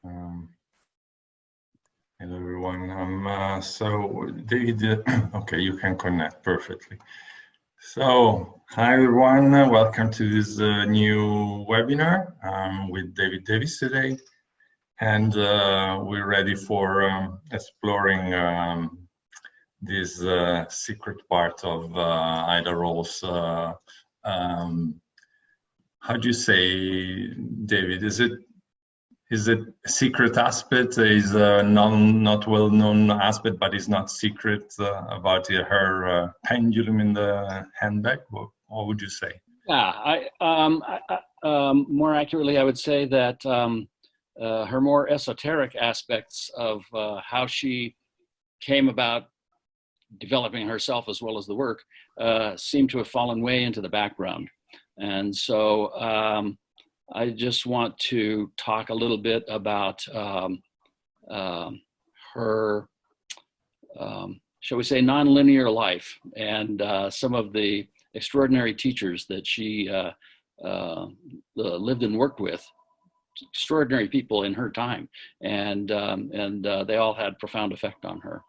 Um, Hello everyone. So David, okay, you can connect perfectly. So hi everyone, welcome to this new webinar with David Davis today, and we're ready for exploring this secret part of Ida Rolf's. How do you say, David? Is it a secret aspect? Is a not well known aspect, but it's not secret about her pendulum in the handbag? What would you say? Yeah, more accurately, I would say that her more esoteric aspects of how she came about developing herself as well as the work seem to have fallen way into the background. And so I just want to talk a little bit about her, shall we say, nonlinear life and some of the extraordinary teachers that she lived and worked with, extraordinary people in her time, and they all had profound effect on her,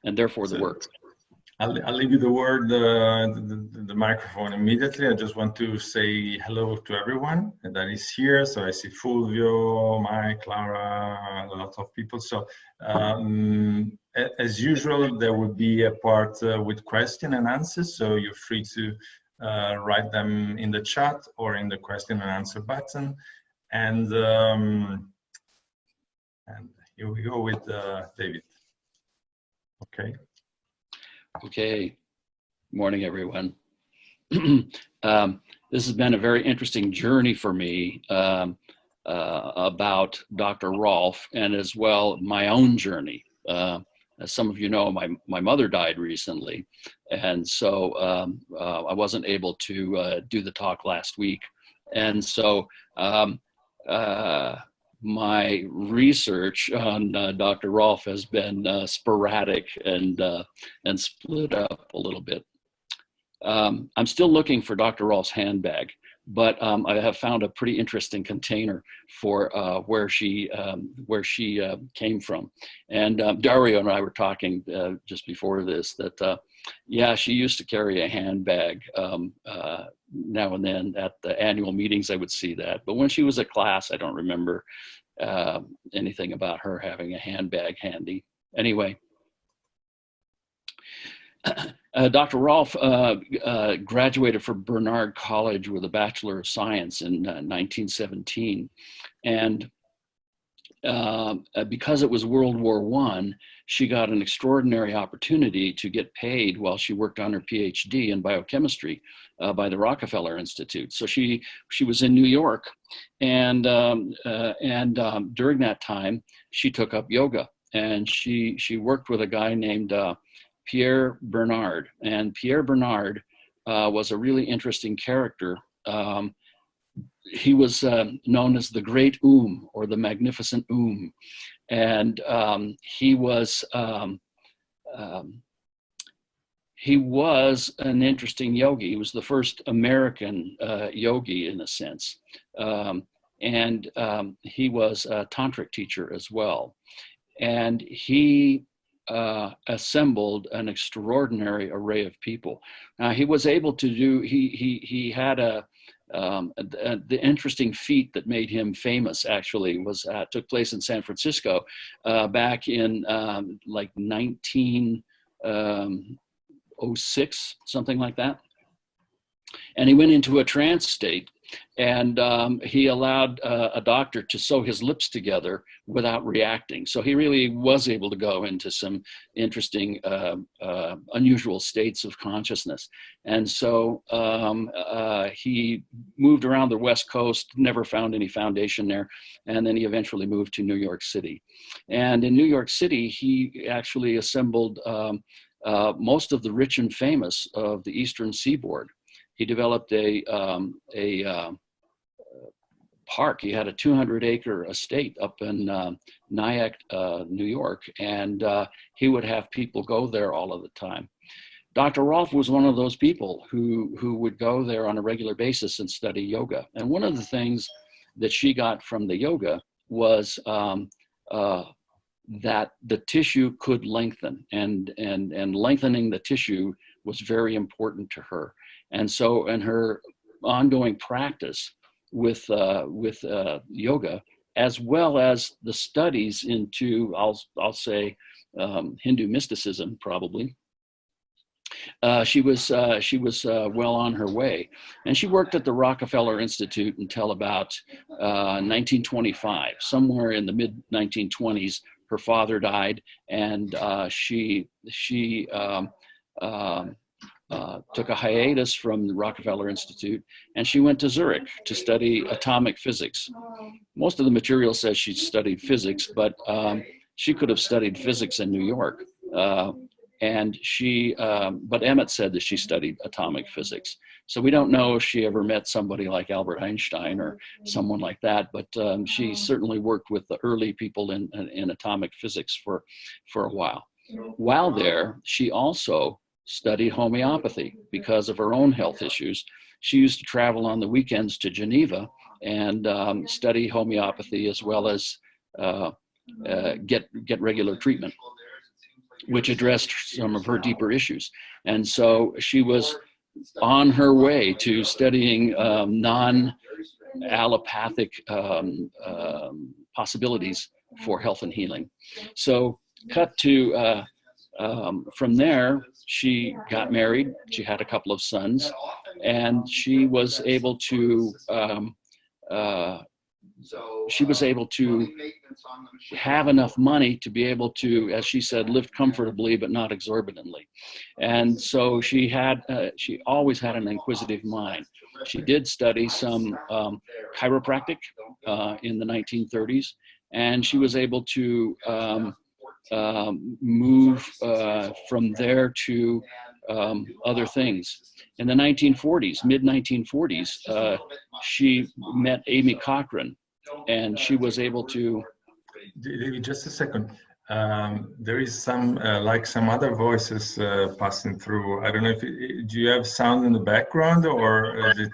and therefore the work. I'll leave you the word, the microphone immediately. I just want to say hello to everyone that is here. So I see Fulvio, Mike, Clara, a lot of people. So as usual, there will be a part with question and answers. So you're free to write them in the chat or in the question and answer button. And here we go with David. Okay. Okay, morning everyone. This has been a very interesting journey for me about Dr. Rolf, and as well my own journey. As some of you know, my mother died recently, and so I wasn't able to do the talk last week. And so my research on Dr. Rolf has been sporadic and split up a little bit. I'm still looking for Dr. Rolf's handbag, but I have found a pretty interesting container for where she came from. And Dario and I were talking just before this that yeah, she used to carry a handbag now and then. At the annual meetings I would see that, but when she was at class I don't remember anything about her having a handbag handy. Anyway, Dr. Rolf graduated from Bernard College with a Bachelor of Science in 1917, and because it was World War I, she got an extraordinary opportunity to get paid while she worked on her PhD in biochemistry by the Rockefeller Institute. So she was in New York, and during that time she took up yoga, and she worked with a guy named Pierre Bernard, and Pierre Bernard was a really interesting character. He was known as the Great or the Magnificent and he was an interesting yogi. He was the first American yogi in a sense, and he was a tantric teacher as well, and he assembled an extraordinary array of people. Now he was able to do. He had the interesting feat that made him famous actually was took place in San Francisco back in like 1906, something like that. And he went into a trance state, and he allowed a doctor to sew his lips together without reacting. So he really was able to go into some interesting, unusual states of consciousness. And so he moved around the West Coast, never found any foundation there. And then he eventually moved to New York City. And in New York City, he actually assembled most of the rich and famous of the Eastern Seaboard. He developed a park. He had a 200-acre estate up in Nyack, New York, and he would have people go there all of the time. Dr. Rolf was one of those people who would go there on a regular basis and study yoga. And one of the things that she got from the yoga was that the tissue could lengthen, and lengthening the tissue was very important to her. And so in her ongoing practice with yoga, as well as the studies into, I'll say, Hindu mysticism, probably, she was well on her way. And she worked at the Rockefeller Institute until about 1925. Somewhere in the mid 1920s, her father died, and she took a hiatus from the Rockefeller Institute, and she went to Zurich to study atomic physics. Most of the material says she studied physics, but she could have studied physics in New York. But Emmett said that she studied atomic physics. So we don't know if she ever met somebody like Albert Einstein or someone like that, but she certainly worked with the early people in atomic physics for a while. While there, she also studied homeopathy because of her own health issues. She used to travel on the weekends to Geneva and study homeopathy, as well as get regular treatment, which addressed some of her deeper issues. And so she was on her way to studying non-allopathic possibilities for health and healing. So cut to, from there, she got married. She had a couple of sons, and she was able to have enough money to be able to, as she said, live comfortably but not exorbitantly. And so she always had an inquisitive mind. She did study some chiropractic in the 1930s, and she was able to move from there to other things. In the 1940s, mid-1940s, she met Amy Cochrane, and she was able to... Just a second. There is some, like some other voices passing through. I don't know if, do you have sound in the background, or is it...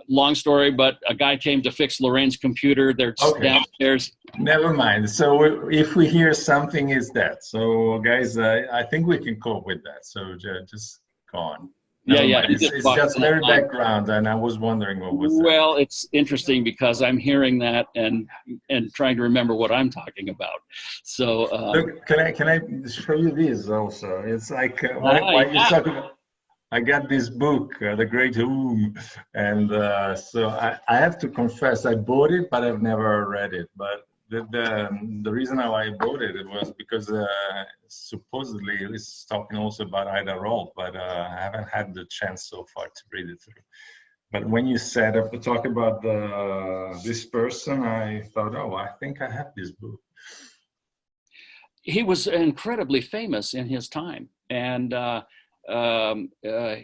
Long story, but a guy came to fix Lorraine's computer. They're downstairs. Never mind. So if we hear something, is that. So guys, I think we can cope with that. So just go on. Yeah. It's just very background, and I was wondering what was that. Well, it's interesting because I'm hearing that and trying to remember what I'm talking about. So look, can I show you this also? It's like why you talking about. I got this book, The Great Whom, and so I have to confess I bought it, but I've never read it. But the reason why I bought it was because supposedly it's talking also about Ida Rolf, but I haven't had the chance so far to read it through. But when you said talk about this person, I thought, oh, I think I have this book. He was incredibly famous in his time, and the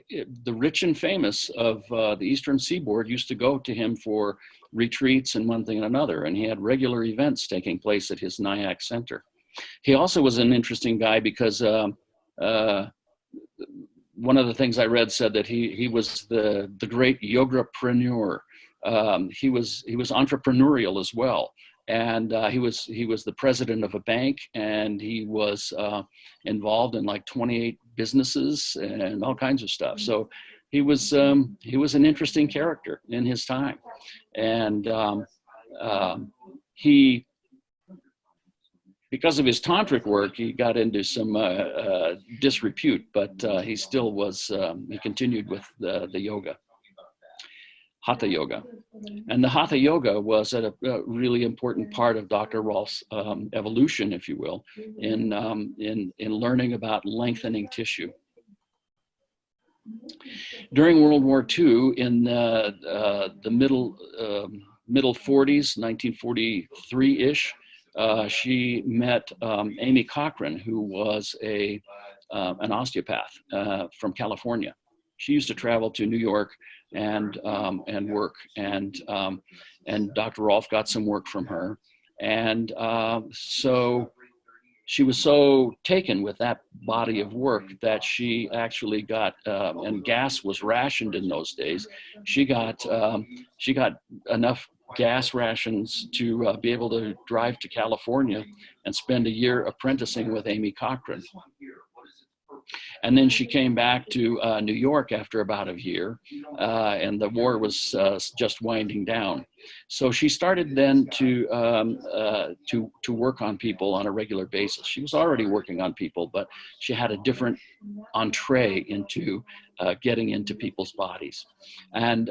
rich and famous of the Eastern Seaboard used to go to him for retreats and one thing and another, and he had regular events taking place at his Nyack Center. He also was an interesting guy because one of the things I read said that he was the great yogapreneur. He was entrepreneurial as well. And he was the president of a bank, and he was involved in like 28 businesses and all kinds of stuff. So he was an interesting character in his time, and he, because of his tantric work, he got into some disrepute, but he still was. He continued with the yoga. Hatha yoga. And the Hatha yoga was a really important part of Dr. Rolf's evolution, if you will, in learning about lengthening tissue. During World War II, in the middle 40s, 1943-ish, she met Amy Cochrane, who was an osteopath from California. She used to travel to New York and work, and Dr. Rolf got some work from her, and so she was so taken with that body of work that she actually got, and gas was rationed in those days. She got enough gas rations to be able to drive to California and spend a year apprenticing with Amy Cochran. And then she came back to New York after about a year, and the war was just winding down. So she started then to work on people on a regular basis. She was already working on people, but she had a different entree into getting into people's bodies. And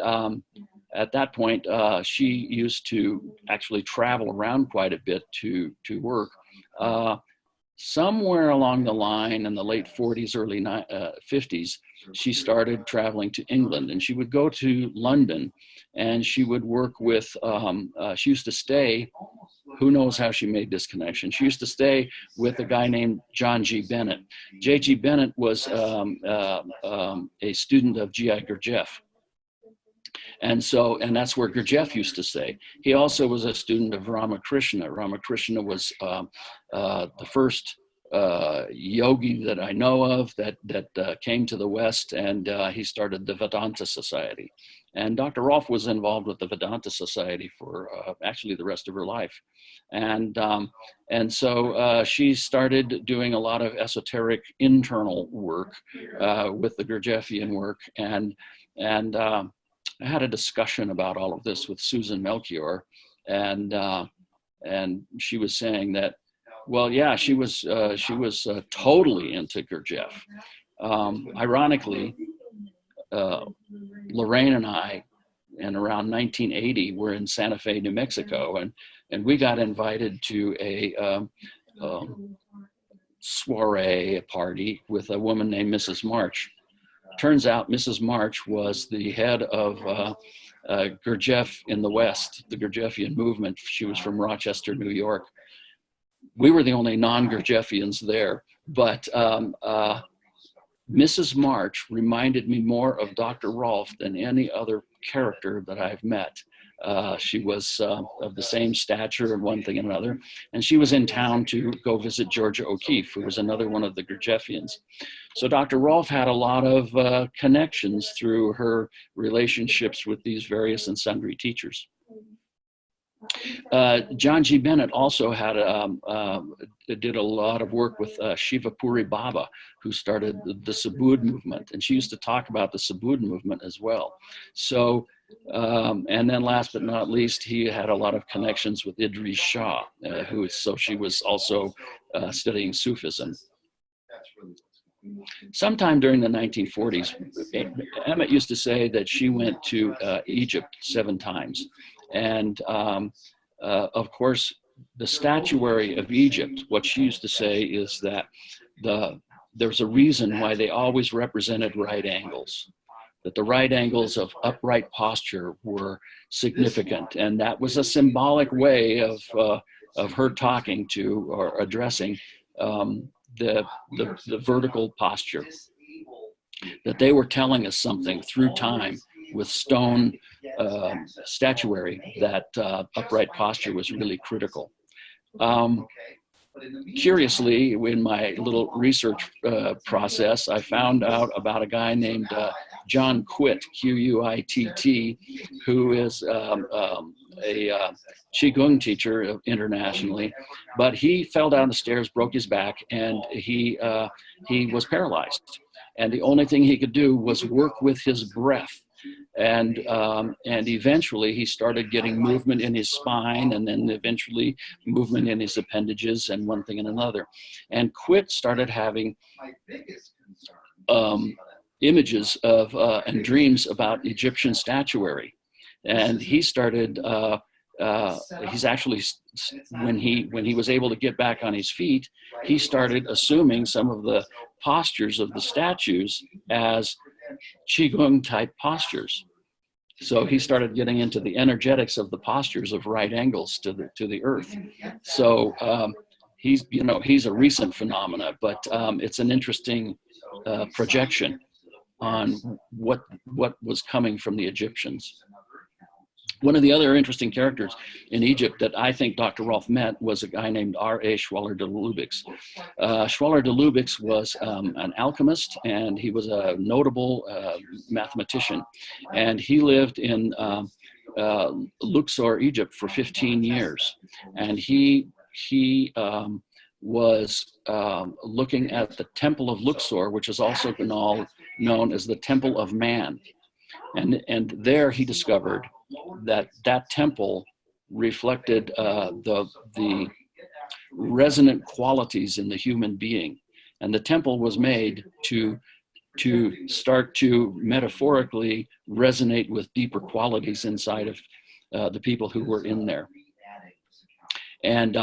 at that point, she used to actually travel around quite a bit to work. Somewhere along the line in the late 40s, early 50s, she started traveling to England, and she would go to London, and she would work with, she used to stay, who knows how she made this connection. She used to stay with a guy named John G. Bennett. J.G. Bennett was a student of G.I. Gurdjieff. And that's where Gurdjieff used to stay. He also was a student of Ramakrishna. Ramakrishna was the first yogi that I know of that came to the West, and he started the Vedanta Society. And Dr. Rolf was involved with the Vedanta Society for actually the rest of her life. And so she started doing a lot of esoteric internal work with the Gurdjieffian work. And I had a discussion about all of this with Susan Melchior, and she was saying that, well, yeah, she was totally into Gurdjieff. Ironically, Lorraine and I, in around 1980, were in Santa Fe, New Mexico, and we got invited to a soiree, a party with a woman named Mrs. March. Turns out Mrs. March was the head of Gurdjieff in the West, the Gurdjieffian movement. She was from Rochester, New York. We were the only non-Gurdjieffians there, but Mrs. March reminded me more of Dr. Rolf than any other character that I've met. She was of the same stature and one thing and another, and she was in town to go visit Georgia O'Keeffe, who was another one of the Gurdjieffians. So Dr. Rolf had a lot of connections through her relationships with these various and sundry teachers. John G. Bennett also had did a lot of work with Shiva Puri Baba, who started the Subud movement, and she used to talk about the Subud movement as well. So, and then last but not least, he had a lot of connections with Idris Shah, so she was also studying Sufism. Sometime during the 1940s, Emmett used to say that she went to Egypt 7 times. And of course, the statuary of Egypt, what she used to say is that there's a reason why they always represented right angles, that the right angles of upright posture were significant. And that was a symbolic way of her talking to or addressing the vertical posture, that they were telling us something through time with stone statuary, that upright posture was really critical. Curiously, in my little research process, I found out about a guy named John Quitt, Q-U-I-T-T, who is a Qigong teacher internationally, but he fell down the stairs, broke his back, and he was paralyzed. And the only thing he could do was work with his breath. And eventually he started getting movement in his spine, and then eventually movement in his appendages, and one thing and another. And Quitt started having images of and dreams about Egyptian statuary. And he started, he's actually, when he was able to get back on his feet, he started assuming some of the postures of the statues as Qigong type postures. So he started getting into the energetics of the postures of right angles to the earth. So he's a recent phenomena, but it's an interesting projection on what was coming from the Egyptians. One of the other interesting characters in Egypt that I think Dr. Rolf met was a guy named R.A. Schwaller de Lubix. Schwaller de Lubix was an alchemist, and he was a notable mathematician. And he lived in Luxor, Egypt for 15 years. And he was looking at the Temple of Luxor, which is also known as the Temple of Man. And there he discovered that that temple reflected the resonant qualities in the human being. And the temple was made to start to metaphorically resonate with deeper qualities inside of the people who were in there. And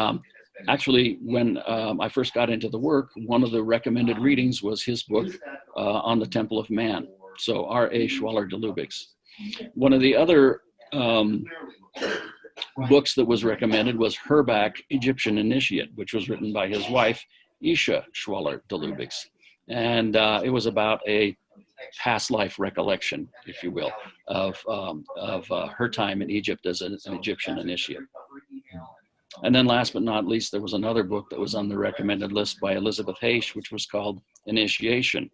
actually, when I first got into the work, one of the recommended readings was his book on the Temple of Man. So R.A. Schwaller de Lubic's. One of the other books that was recommended was Handbag, Egyptian Initiate, which was written by his wife, Isha Schwaller de Lubic's. And it was about a past life recollection, if you will, of her time in Egypt as an Egyptian initiate. And then last but not least, there was another book that was on the recommended list by Elizabeth Hayes, which was called Initiation,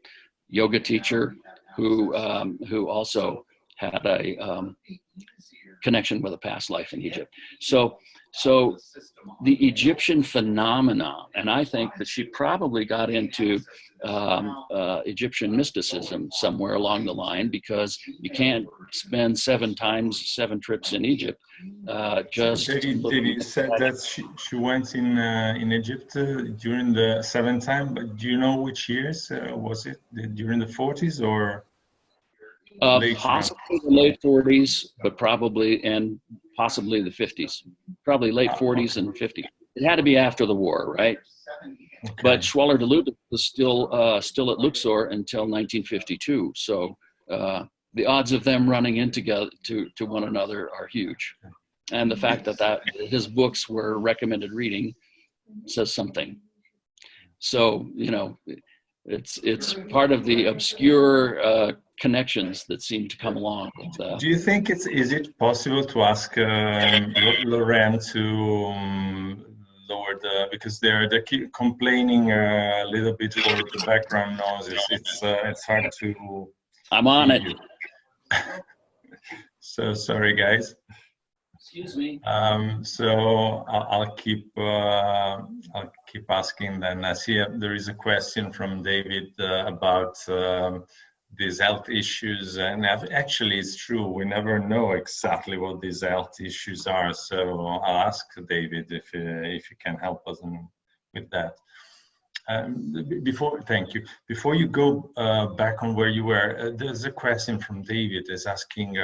yoga teacher who also had a connection with a past life in Egypt. So the Egyptian phenomena, and I think that she probably got into Egyptian mysticism somewhere along the line, because you can't spend 7 trips in Egypt. David said that she went in Egypt during the 7th time, but do you know which years? Was it during the 40s or possibly the late 40s, but probably the 50s, probably late 40s and 50s. It had to be after the war, right? Okay. But Schwaller de Lubic was still at Luxor until 1952. So the odds of them running in together to one another are huge. And the fact that his books were recommended reading says something. So, you know, it's part of the obscure connections that seem to come along with, do you think is it possible to ask Lorraine to lower because they keep complaining a little bit for the background noises. It's hard to. I'm on it. So sorry, guys. Excuse me. So I'll keep asking then. I see there is a question from David about these health issues, and actually it's true, we never know exactly what these health issues are. So I'll ask David if you can help us with that. Thank you. Before you go back on where you were, there's a question from David is asking,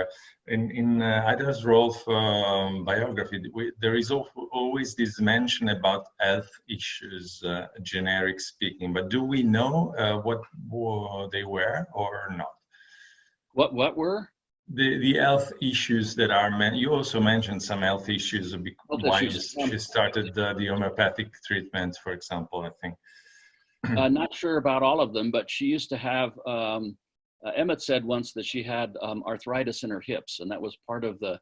in Ida's Rolf biography, there is always this mention about health issues, generic speaking, but do we know what they were or not? What were? The health issues that are you also mentioned some health issues why she started the homeopathic treatment, for example, I think. Not sure about all of them, but she used to have, Emmett said once that she had arthritis in her hips, and that was part of the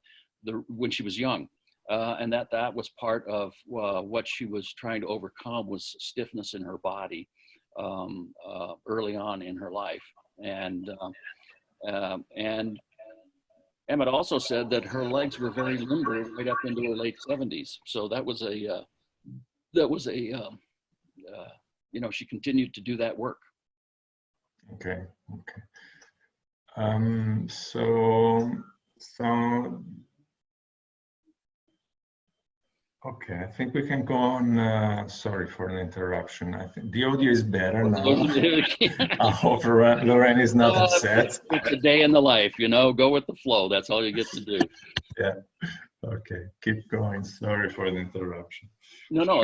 when she was young, and that was part of what she was trying to overcome was stiffness in her body early on in her life. And Emmett also said that her legs were very limber right up into her late 70s. So that was a you know, she continued to do that work. Okay. Okay, I think we can go on. Sorry for the interruption. I think the audio is better now. I hope Lorraine is not upset. It's a day in the life, you know, go with the flow. That's all you get to do. Yeah. Okay, keep going. Sorry for the interruption. No,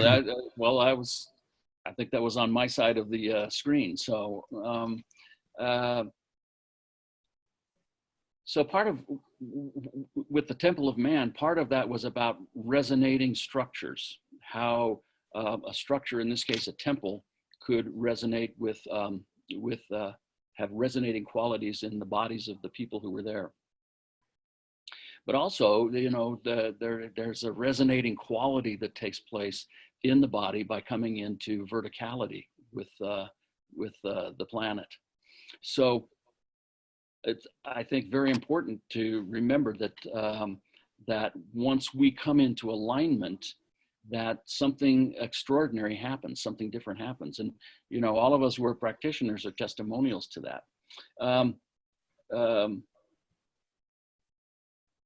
I think that was on my side of the screen. So, so part of, with the Temple of Man, part of that was about resonating structures, how a structure, in this case, a temple, could resonate with have resonating qualities in the bodies of the people who were there. But also, you know, there's a resonating quality that takes place in the body by coming into verticality with the planet. So it's, I think, very important to remember that that once we come into alignment, that something extraordinary happens, something different happens. And, you know, all of us who are practitioners are testimonials to that.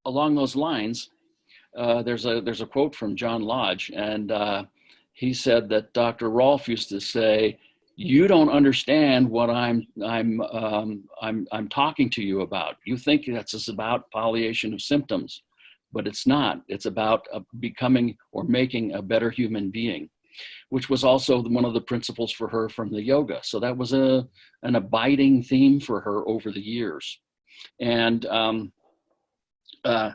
Along those lines, there's a quote from John Lodge, and he said that Dr. Rolf used to say, "You don't understand what I'm talking to you about. You think that's about palliation of symptoms, but it's not. It's about becoming or making a better human being," which was also one of the principles for her from the yoga. So that was an abiding theme for her over the years. And I've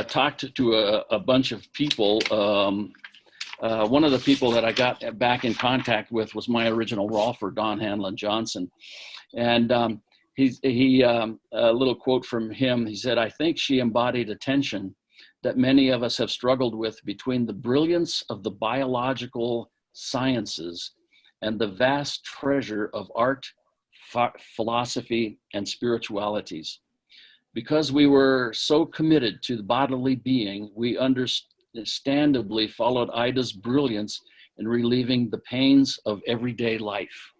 talked to a bunch of people. One of the people that I got back in contact with was my original Rolfer, Don Hanlon Johnson. And a little quote from him. He said, "I think she embodied a tension that many of us have struggled with between the brilliance of the biological sciences and the vast treasure of art, philosophy, and spiritualities. Because we were so committed to the bodily being, we understandably followed Ida's brilliance in relieving the pains of everyday life.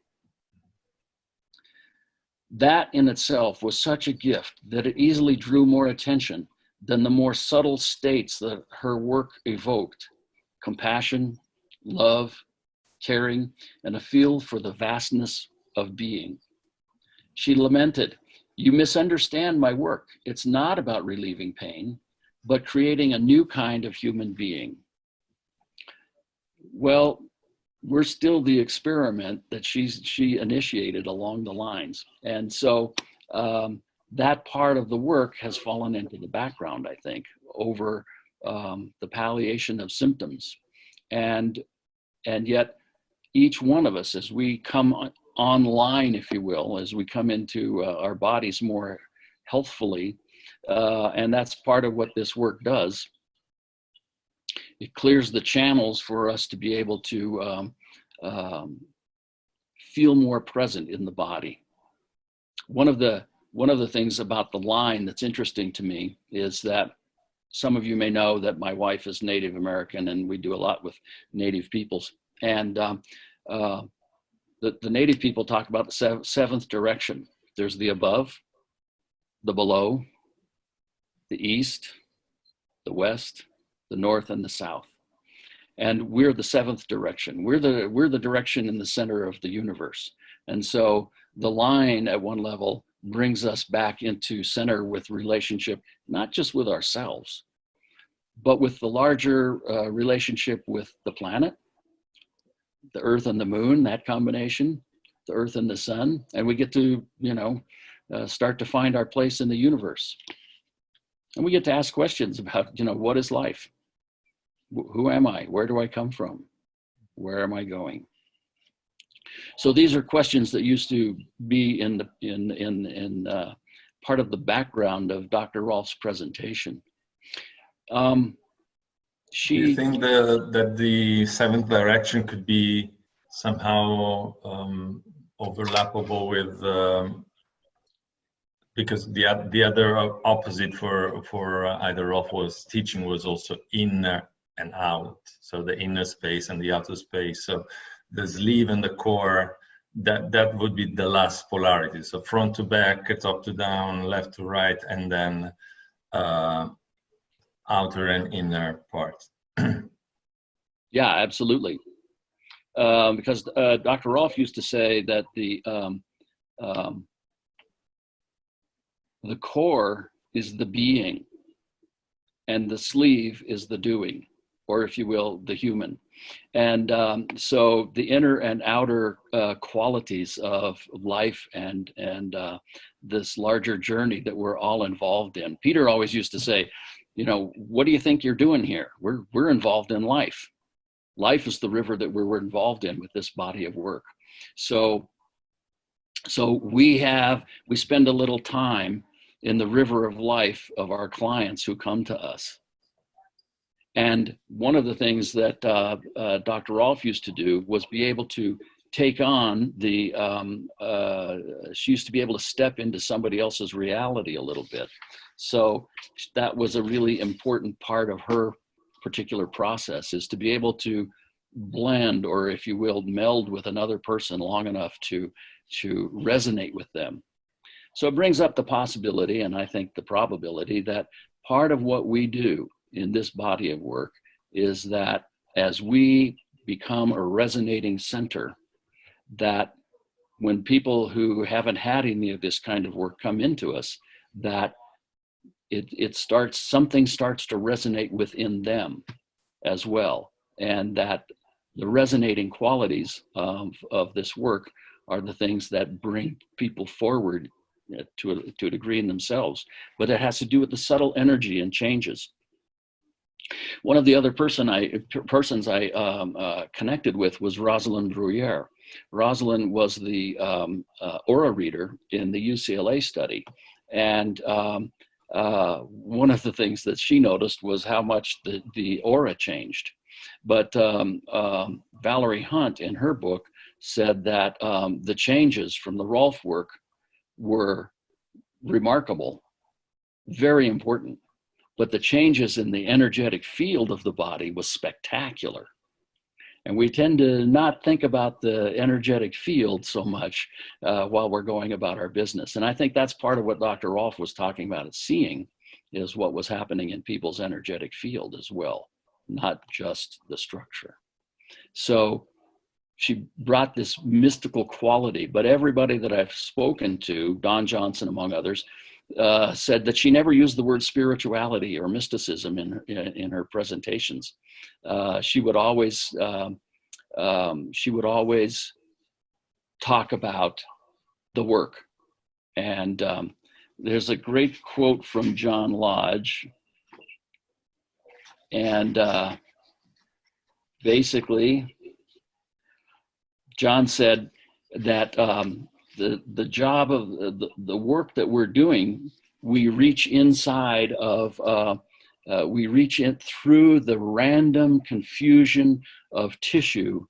That in itself was such a gift that it easily drew more attention than the more subtle states that her work evoked: compassion, love, caring, and a feel for the vastness of being. She lamented, 'You misunderstand my work. It's not about relieving pain, but creating a new kind of human being.' Well, we're still the experiment that she initiated along the lines. And so that part of the work has fallen into the background, I think, over the palliation of symptoms. And yet each one of us, as we come online, if you will, as we come into our bodies more healthfully, and that's part of what this work does, it clears the channels for us to be able to feel more present in the body. One of the things about the line that's interesting to me is that some of you may know that my wife is Native American, and we do a lot with Native peoples. And the Native people talk about the seventh direction. There's the above, the below, the east, the west, the north, and the south. And we're the seventh direction. We're the direction in the center of the universe. And so the line at one level brings us back into center with relationship, not just with ourselves, but with the larger relationship with the planet, the earth and the moon, that combination, the earth and the sun. And we get to, start to find our place in the universe. And we get to ask questions about, what is life? Who am I? Where do I come from? Where am I going? So these are questions that used to be in part of the background of Dr. Rolf's presentation. Do you think that the seventh direction could be somehow overlappable with, because the other opposite for either Rolf was teaching was also inner and out, so the inner space and the outer space. So the sleeve and the core, that would be the last polarity. So front to back, top to down, left to right, and then outer and inner parts. Yeah, absolutely. Because Dr. Rolf used to say that the core is the being, and the sleeve is the doing, or if you will, the human. And so the inner and outer qualities of life and this larger journey that we're all involved in. Peter always used to say, what do you think you're doing here? We're involved in life. Life is the river that we're involved in with this body of work. So we spend a little time in the river of life of our clients who come to us. And one of the things that Dr. Rolf used to do was be able to take on the, she used to be able to step into somebody else's reality a little bit. So that was a really important part of her particular process, is to be able to blend, or if you will, meld with another person long enough to resonate with them. So it brings up the possibility, and I think the probability, that part of what we do in this body of work is that as we become a resonating center, that when people who haven't had any of this kind of work come into us, that something starts to resonate within them as well. And that the resonating qualities of this work are the things that bring people forward to a degree in themselves. But it has to do with the subtle energy and changes. One of the other persons I connected with was Rosalind Bruyere. Rosalind was the aura reader in the UCLA study. And one of the things that she noticed was how much the aura changed. But Valerie Hunt, in her book, said that the changes from the Rolf work were remarkable, very important. But the changes in the energetic field of the body was spectacular. And we tend to not think about the energetic field so much while we're going about our business. And I think that's part of what Dr. Rolf was talking about, is seeing is what was happening in people's energetic field as well, not just the structure. So she brought this mystical quality, but everybody that I've spoken to, Don Johnson among others, said that she never used the word spirituality or mysticism in her presentations. She would always talk about the work. And there's a great quote from John Lodge, and basically John said that the job of the work that we're doing, we reach inside of, we reach in through the random confusion of tissue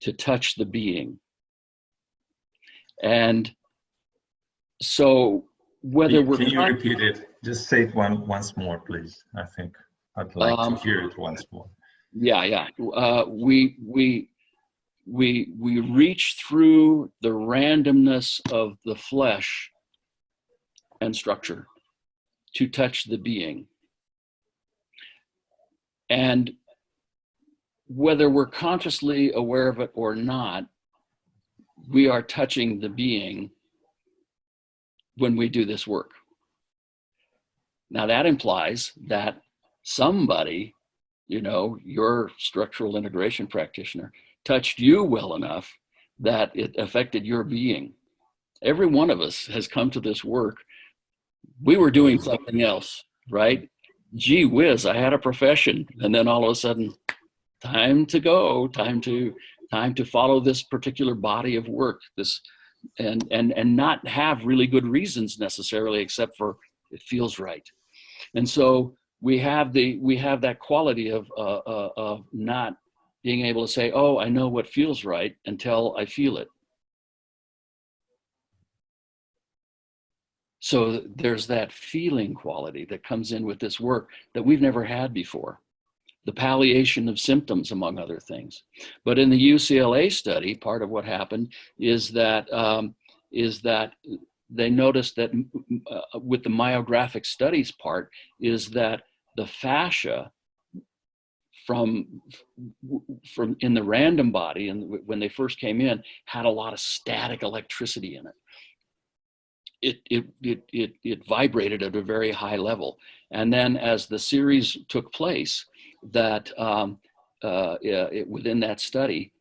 to touch the being. And so whether we're— Can you repeat it? Just say it once more, please. I think I'd like to hear it once more. Yeah. We reach through the randomness of the flesh and structure to touch the being. And whether we're consciously aware of it or not, we are touching the being when we do this work. Now that implies that somebody, your structural integration practitioner, touched you well enough that it affected your being. Every one of us has come to this work. We were doing something else, right? Gee whiz, I had a profession, and then all of a sudden, time to go, time to follow this particular body of work, and not have really good reasons necessarily, except for it feels right. And so we have that quality of not being able to say, oh, I know what feels right, until I feel it. So there's that feeling quality that comes in with this work that we've never had before. The palliation of symptoms, among other things. But in the UCLA study, part of what happened is that they noticed that with the myographic studies part, is that the fascia from in the random body, and when they first came in, had a lot of static electricity in it. It vibrated at a very high level. And then as the series took place, that within that study,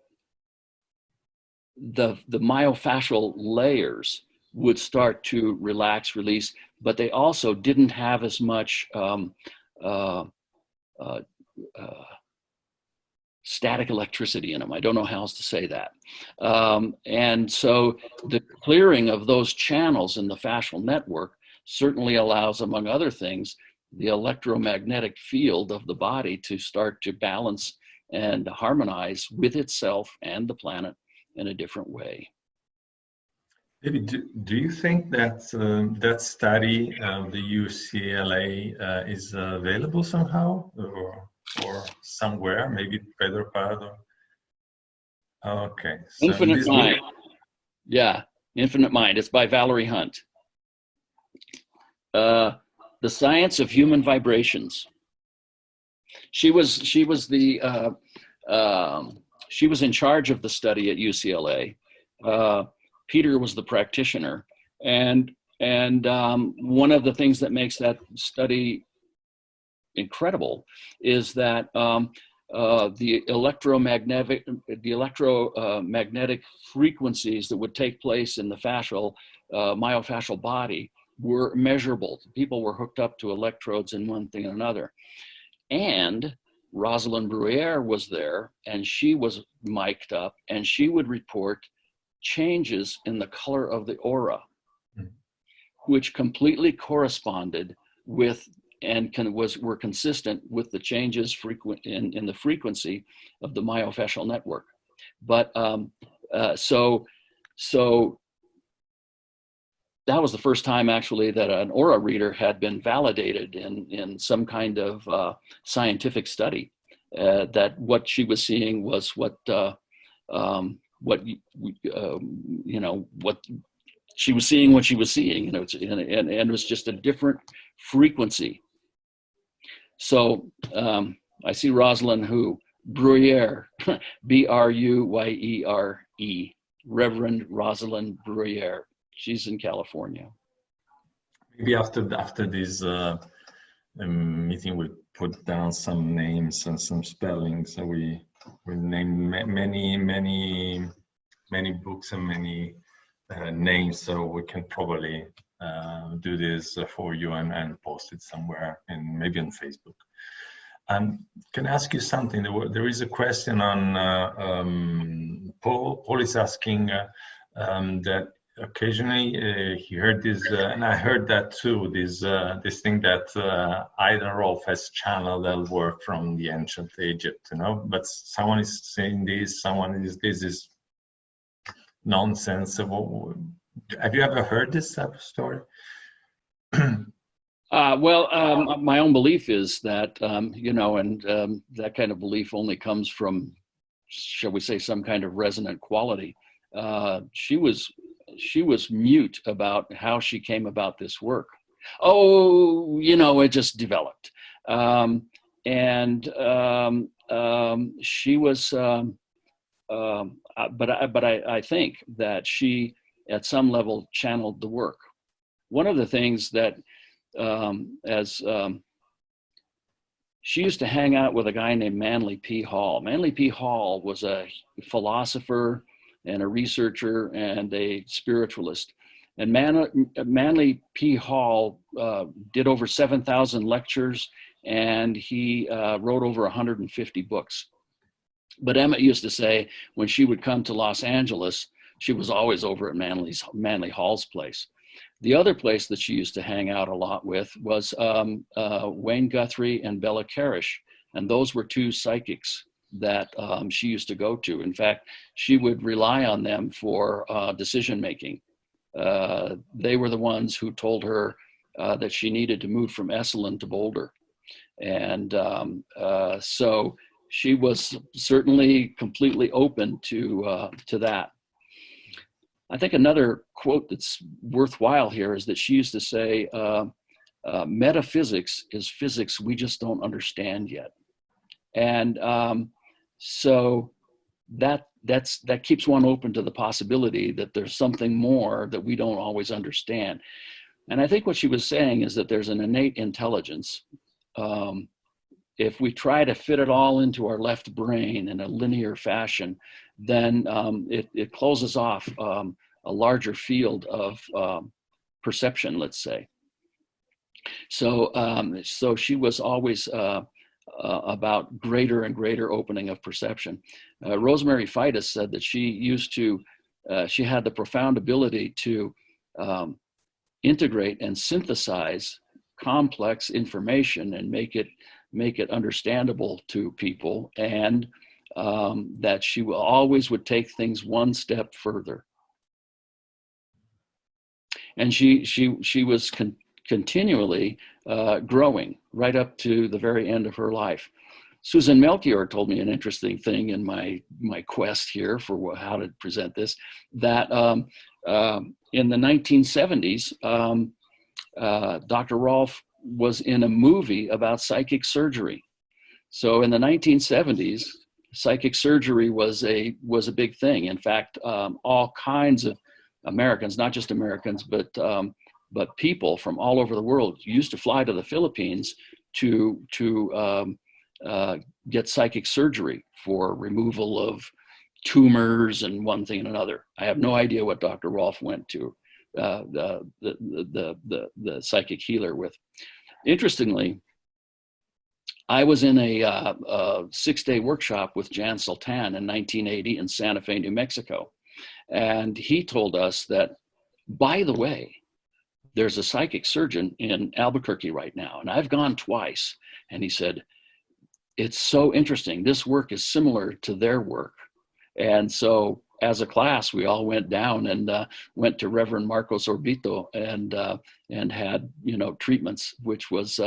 the myofascial layers would start to relax, release, but they also didn't have as much static electricity in them. I don't know how else to say that. And so the clearing of those channels in the fascial network certainly allows, among other things, the electromagnetic field of the body to start to balance and harmonize with itself and the planet in a different way. Maybe do you think that that study of the UCLA is available somehow or somewhere, maybe Pedro Pardo? Okay, so Infinite Mind. Yeah, Infinite Mind. It's by Valerie Hunt. The Science of Human Vibrations. She was in charge of the study at UCLA. Peter was the practitioner, and one of the things that makes that study incredible is that the electromagnetic frequencies that would take place in the myofascial body were measurable. People were hooked up to electrodes in one thing and another. And Rosalind Bruyere was there, and she was mic'd up, and she would report changes in the color of the aura, which completely corresponded with and were consistent with the changes in the frequency of the myofascial network. But so that was the first time actually that an aura reader had been validated in some kind of scientific study, that what she was seeing was what she was seeing, what she was seeing, and it was just a different frequency. So I see Rosalind Bruyere, Bruyere, Reverend Rosalind Bruyere. She's in California. Maybe after this meeting, we put down some names and some spellings. So we named many books and many names. So we can probably do this for you and post it somewhere, and maybe on Facebook. Can I ask you something? There is a question on Paul is asking that occasionally he heard this, and I heard that too. This thing that either Rolf has channeled that work from the ancient Egypt, But someone is saying this, this is nonsense. Have you ever heard this type of story? My own belief is that, that kind of belief only comes from, shall we say, some kind of resonant quality. She was mute about how she came about this work. It just developed. She was, but I think that she, at some level, channeled the work. One of the things that, she used to hang out with a guy named Manly P. Hall. Manly P. Hall was a philosopher and a researcher and a spiritualist. And Manly P. Hall did over 7,000 lectures, and he wrote over 150 books. But Emmett used to say when she would come to Los Angeles, she was always over at Manly Hall's place. The other place that she used to hang out a lot with was Wayne Guthrie and Bella Karish. And those were two psychics that she used to go to. In fact, she would rely on them for decision-making. They were the ones who told her that she needed to move from Esalen to Boulder. And so she was certainly completely open to that. I think another quote that's worthwhile here is that she used to say, metaphysics is physics we just don't understand yet. And so that keeps one open to the possibility that there's something more that we don't always understand. And I think what she was saying is that there's an innate intelligence. If we try to fit it all into our left brain in a linear fashion, then it closes off a larger field of perception, let's say. So she was always about greater and greater opening of perception. Rosemary Feitis said that she had the profound ability to integrate and synthesize complex information and make it understandable to people, and that she always would take things one step further. And she was continually growing right up to the very end of her life. Susan Melchior told me an interesting thing in my quest here for how to present this, that in the 1970s, Dr. Rolf was in a movie about psychic surgery. So in the 1970s, psychic surgery was a big thing. In fact, all kinds of Americans, not just Americans, but people from all over the world used to fly to the Philippines to get psychic surgery for removal of tumors and one thing and another. I have no idea what Dr. Rolf went to the psychic healer with. Interestingly, I was in a 6-day workshop with Jan Sultan in 1980 in Santa Fe, New Mexico. And he told us that, by the way, there's a psychic surgeon in Albuquerque right now, and I've gone twice. And he said, it's so interesting. This work is similar to their work. And so as a class, we all went down and went to Reverend Marcos Orbito and had, treatments, which was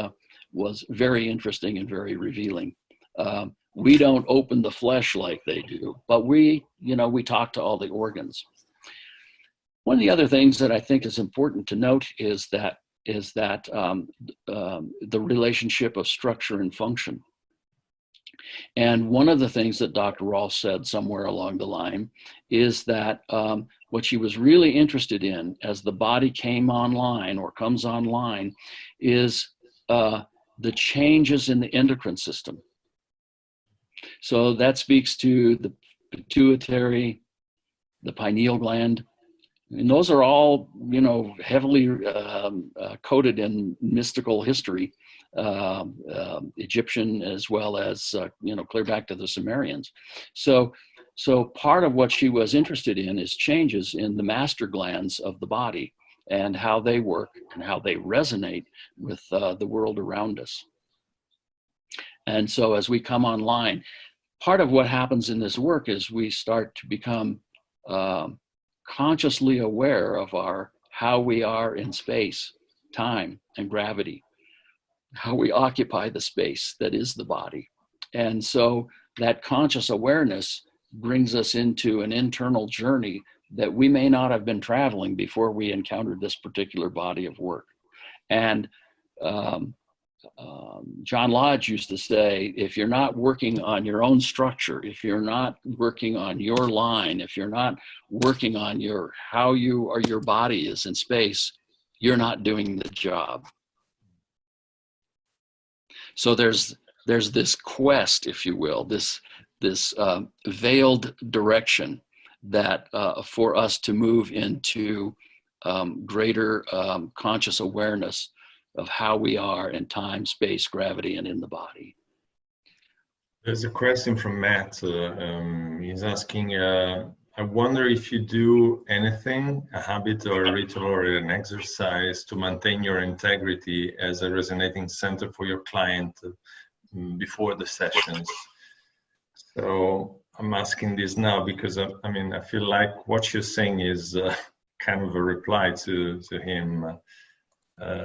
very interesting and very revealing. We don't open the flesh like they do, but we talk to all the organs. One of the other things that I think is important to note is that the relationship of structure and function. And one of the things that Dr. Rolf said somewhere along the line is that what she was really interested in as the body came online or comes online is the changes in the endocrine system. So that speaks to the pituitary, the pineal gland, and those are all, heavily coded in mystical history, Egyptian as well as, clear back to the Sumerians. So part of what she was interested in is changes in the master glands of the body and how they work and how they resonate with the world around us. And so as we come online, part of what happens in this work is we start to become consciously aware of how we are in space, time, and gravity, how we occupy the space that is the body. And so that conscious awareness brings us into an internal journey that we may not have been traveling before we encountered this particular body of work. And John Lodge used to say, if you're not working on your own structure, if you're not working on your line, if you're not working on how your body is in space, you're not doing the job. So there's this quest, if you will, this veiled direction that for us to move into greater conscious awareness of how we are in time, space, gravity, and in the body. There's a question from Matt. He's asking, I wonder if you do anything, a habit or a ritual or an exercise to maintain your integrity as a resonating center for your client before the sessions. So I'm asking this now because I feel like what you're saying is kind of a reply to him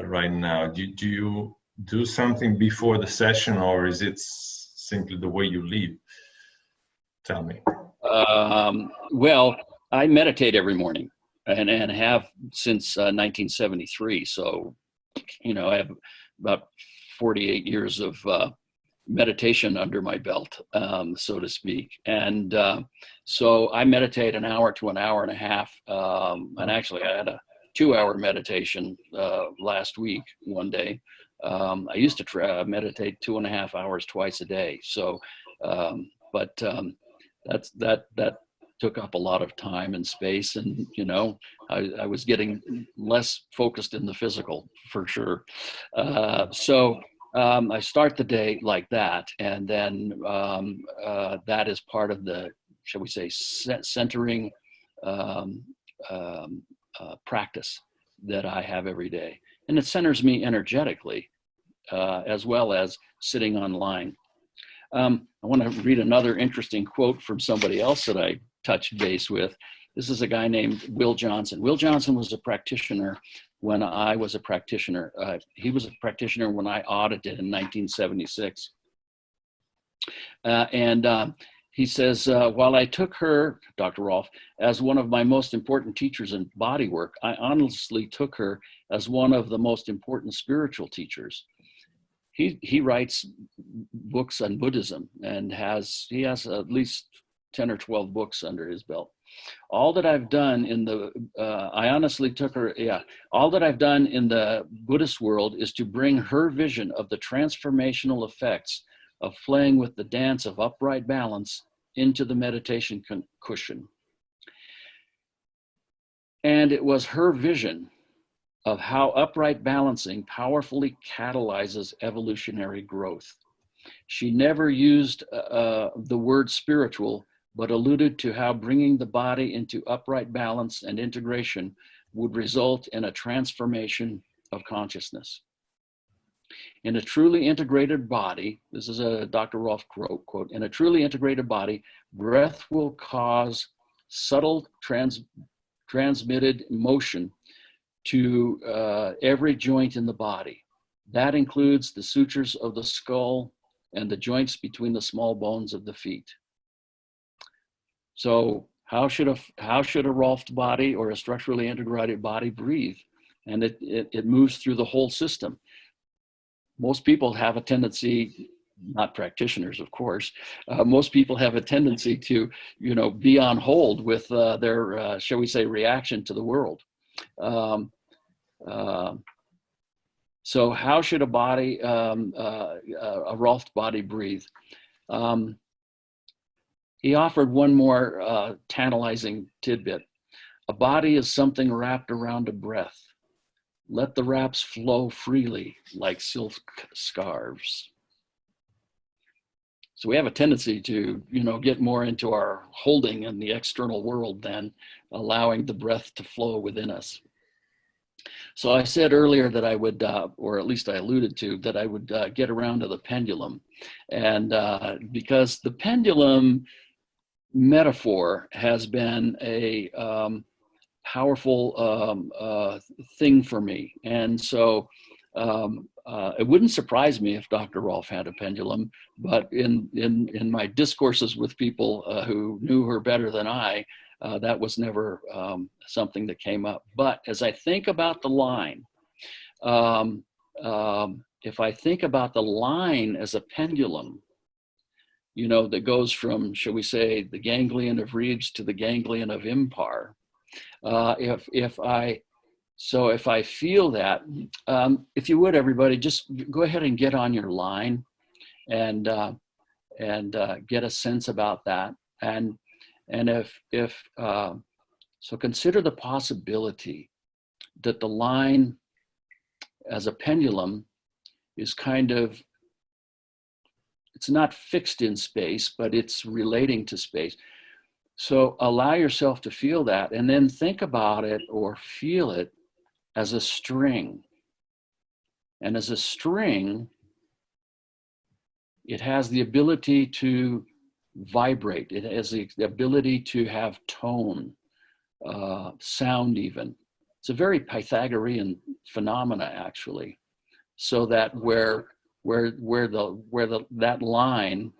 right now. Do you do something before the session, or is it simply the way you live? Tell me. Well, I meditate every morning and have since 1973. So, I have about 48 years of meditation under my belt, so to speak. And so I meditate an hour to an hour and a half. And actually I had a 2-hour meditation last week, one day. I used to meditate 2.5 hours twice a day. So, but that took up a lot of time and space, and I was getting less focused in the physical for sure. So I start the day like that, and then that is part of the, shall we say, centering practice that I have every day. And it centers me energetically, as well as sitting online. I want to read another interesting quote from somebody else that I touched base with. This is a guy named Will Johnson. Will Johnson was a practitioner when I was a practitioner. He was a practitioner when I audited in 1976. He says, while I took her, Dr. Rolf, as one of my most important teachers in body work, I honestly took her as one of the most important spiritual teachers. He writes books on Buddhism and he has at least 10 or 12 books under his belt. All that I've done in the, I honestly took her, all that I've done in the Buddhist world is to bring her vision of the transformational effects of playing with the dance of upright balance into the meditation cushion. And it was her vision of how upright balancing powerfully catalyzes evolutionary growth. She never used the word spiritual, but alluded to how bringing the body into upright balance and integration would result in a transformation of consciousness. In a truly integrated body, this is a Dr. Rolf quote, in a truly integrated body, breath will cause subtle transmitted motion to every joint in the body. That includes the sutures of the skull and the joints between the small bones of the feet. So how should a Rolf body or a structurally integrated body breathe? And it moves through the whole system. Most people have a tendency, not practitioners, of course, most people have a tendency to, be on hold with their, shall we say, reaction to the world. So how should a body, a Rolf body breathe? He offered one more tantalizing tidbit. A body is something wrapped around a breath. Let the wraps flow freely like silk scarves. So we have a tendency to, get more into our holding in the external world than allowing the breath to flow within us. So I said earlier that I would, or at least I alluded to, that I would get around to the pendulum. And because the pendulum metaphor has been a powerful thing for me. And so it wouldn't surprise me if Dr. Rolf had a pendulum, but in my discourses with people who knew her better than I, that was never something that came up. But as I think about the line, if I think about the line as a pendulum, that goes from, shall we say, the ganglion of Reeves to the ganglion of Impar, if I feel that, if you would, everybody, just go ahead and get on your line and get a sense about that. And so consider the possibility that the line as a pendulum is kind of, it's not fixed in space, but it's relating to space. So allow yourself to feel that, and then think about it or feel it as a string. And as a string, it has the ability to vibrate. It has the ability to have tone, sound even. It's a very Pythagorean phenomena, actually. So that where that line,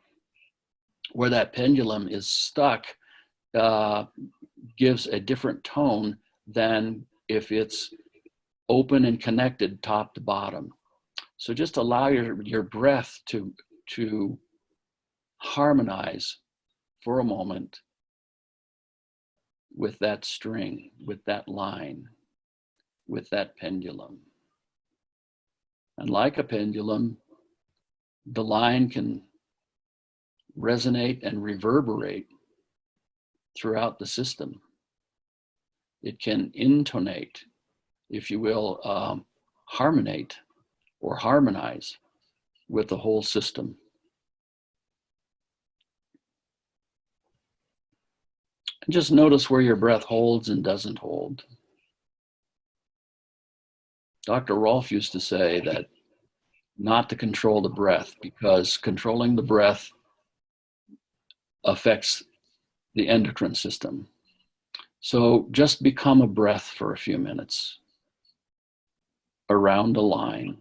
where that pendulum is stuck, gives a different tone than if it's open and connected top to bottom. So just allow your breath to harmonize for a moment with that string, with that line, with that pendulum. And like a pendulum, the line can resonate and reverberate throughout the system. It can intonate, if you will, harmonate or harmonize with the whole system. And just notice where your breath holds and doesn't hold. Dr. Rolf used to say that not to control the breath, because controlling the breath affects the endocrine system. So just become a breath for a few minutes around a line.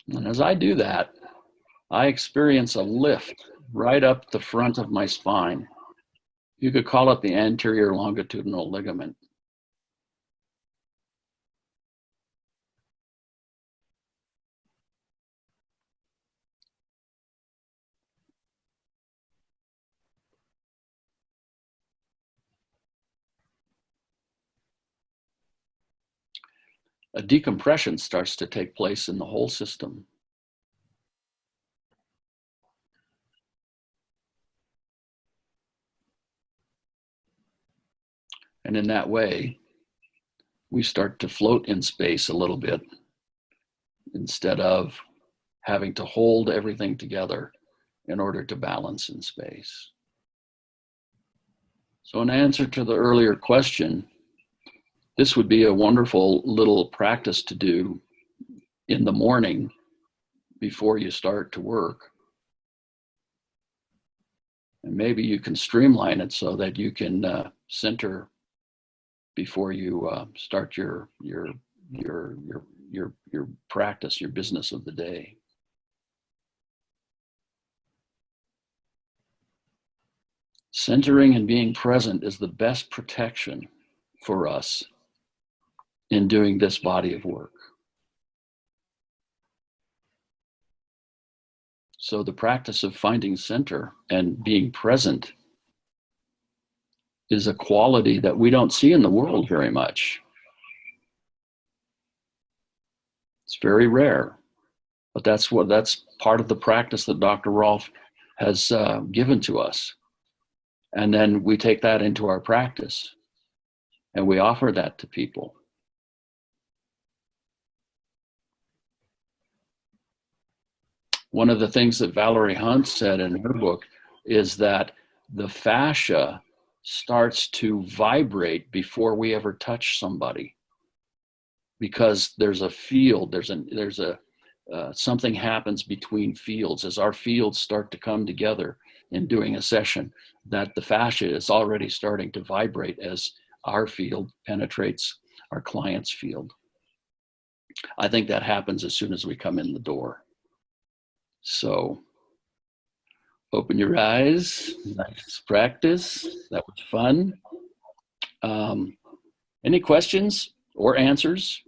And as I do that, I experience a lift right up the front of my spine. You could call it the anterior longitudinal ligament. A decompression starts to take place in the whole system. And in that way, we start to float in space a little bit instead of having to hold everything together in order to balance in space. So in answer to the earlier question, this would be a wonderful little practice to do in the morning before you start to work. And maybe you can streamline it so that you can center before you start your practice, your business of the day. Centering and being present is the best protection for us in doing this body of work. So the practice of finding center and being present is a quality that we don't see in the world very much. It's very rare, but that's part of the practice that Dr. Rolf has given to us. And then we take that into our practice and we offer that to people. One of the things that Valerie Hunt said in her book is that the fascia starts to vibrate before we ever touch somebody, because there's a field, something happens between fields. As our fields start to come together in doing a session, that the fascia is already starting to vibrate as our field penetrates our client's field. I think that happens as soon as we come in the door. So open your eyes, nice practice. That was fun. Any questions or answers?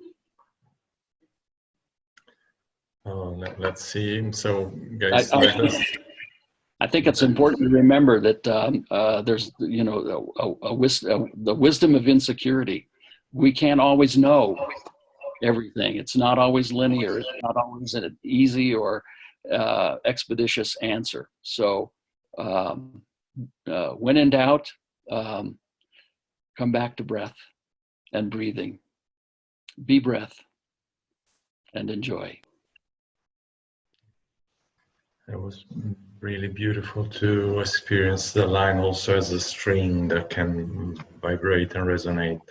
Let's see. So guys, I think it's important to remember that there's, the wisdom of insecurity. We can't always know everything. It's not always linear. It's not always an easy or expeditious answer. So when in doubt, come back to breath and breathing. Be breath and enjoy. It was really beautiful to experience the line also as a string that can vibrate and resonate